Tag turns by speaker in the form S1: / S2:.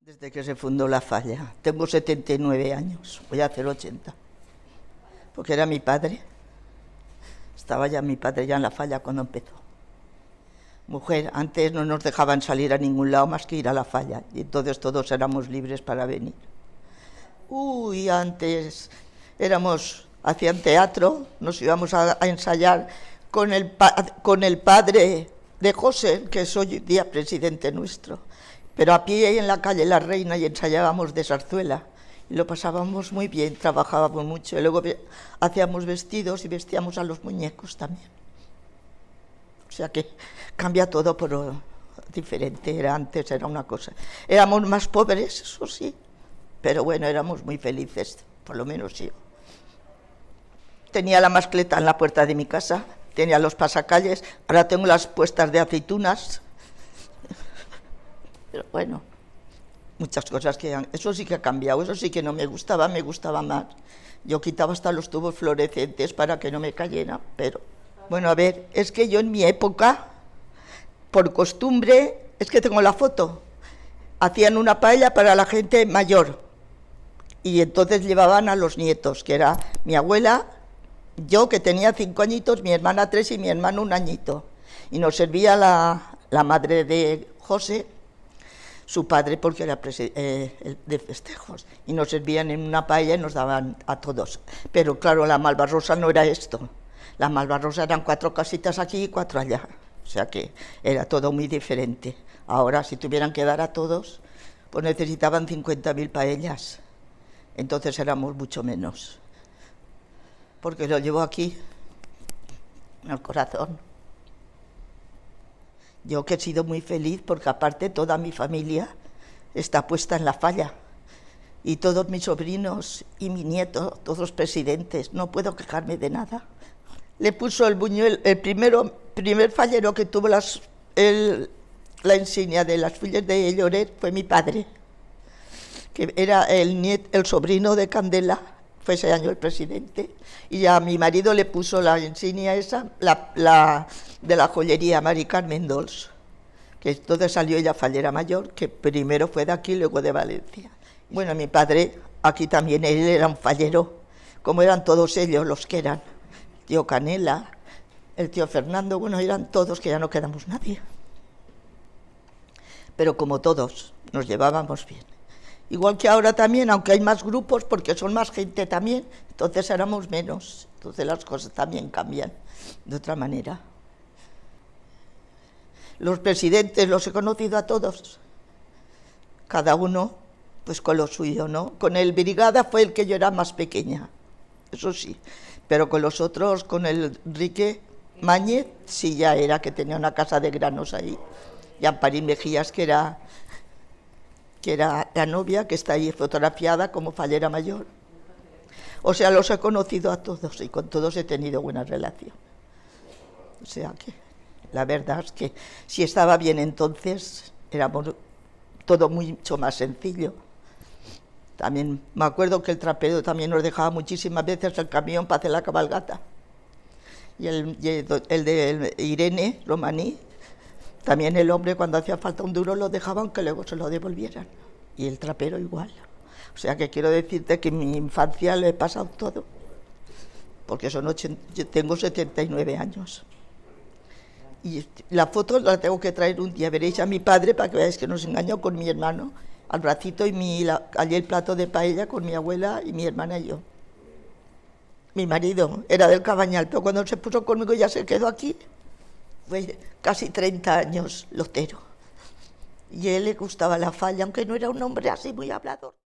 S1: Desde que se fundó La Falla. Tengo 79 años, voy a hacer 80. Porque era mi padre. Estaba ya mi padre ya en La Falla cuando empezó. Mujer, antes no nos dejaban salir a ningún lado más que ir a La Falla. Y entonces todos éramos libres para venir. Antes hacían teatro, nos íbamos a ensayar con el padre de José, que es hoy día presidente nuestro. Pero a pie en la calle La Reina y ensayábamos de zarzuela. Y lo pasábamos muy bien, trabajábamos mucho. Y luego hacíamos vestidos y vestíamos a los muñecos también. O sea que cambia todo por diferente. Antes era una cosa. Éramos más pobres, eso sí. Pero bueno, éramos muy felices, por lo menos yo. Tenía la mascleta en la puerta de mi casa, tenía los pasacalles, ahora tengo las puestas de aceitunas. Pero bueno, muchas cosas que eso sí que ha cambiado, eso sí que no me gustaba más. Yo quitaba hasta los tubos fluorescentes para que no me cayeran, pero... Bueno, a ver, es que yo en mi época, por costumbre, es que tengo la foto, hacían una paella para la gente mayor, y entonces llevaban a los nietos, que era mi abuela, yo que tenía 5 añitos, mi hermana 3 y mi hermano 1 añito, y nos servía la madre de José, su padre, porque era de festejos, y nos servían en una paella y nos daban a todos. Pero claro, la Malvarrosa no era esto. La Malvarrosa eran 4 casitas aquí y 4 allá. O sea que era todo muy diferente. Ahora, si tuvieran que dar a todos, pues necesitaban 50.000 paellas. Entonces éramos mucho menos. Porque lo llevo aquí, en el corazón. Yo que he sido muy feliz porque aparte toda mi familia está puesta en La Falla y todos mis sobrinos y mi nieto, todos presidentes, no puedo quejarme de nada. Le puso el Buñuel, el primer fallero que tuvo la insignia de las Fulles de Lloret fue mi padre, que era el sobrino de Candela, fue ese año el presidente, y a mi marido le puso la insignia esa, de la joyería Mari Carmen Dols, que entonces salió ella fallera mayor, que primero fue de aquí, luego de Valencia. Bueno, mi padre, aquí también, él era un fallero, como eran todos ellos los que eran, el tío Canela, el tío Fernando, bueno, eran todos, que ya no quedamos nadie. Pero como todos, nos llevábamos bien. Igual que ahora también, aunque hay más grupos, porque son más gente también, entonces éramos menos. Entonces las cosas también cambian de otra manera. Los presidentes los he conocido a todos, cada uno pues con lo suyo, ¿no? Con el Brigada fue el que yo era más pequeña, eso sí, pero con los otros, con el Enrique Mañez, sí ya era que tenía una casa de granos ahí, y Amparín Mejías, que era la novia, que está ahí fotografiada como fallera mayor. O sea, los he conocido a todos y con todos he tenido buena relación. O sea que la verdad es que si estaba bien entonces, era todo mucho más sencillo. También me acuerdo que el trapero también nos dejaba muchísimas veces el camión para hacer la cabalgata. Y el de Irene Romaní, también el hombre cuando hacía falta un duro lo dejaba aunque luego se lo devolvieran. Y el trapero igual. O sea que quiero decirte que en mi infancia le he pasado todo. Porque yo tengo 79 años. Y la foto la tengo que traer un día. Veréis a mi padre para que veáis que nos engañó con mi hermano. Al bracito y allí el plato de paella con mi abuela y mi hermana y yo. Mi marido era del Cabañal, pero cuando se puso conmigo ya se quedó aquí. Fue casi 30 años lotero. Y a él le gustaba La Falla, aunque no era un hombre así muy hablador.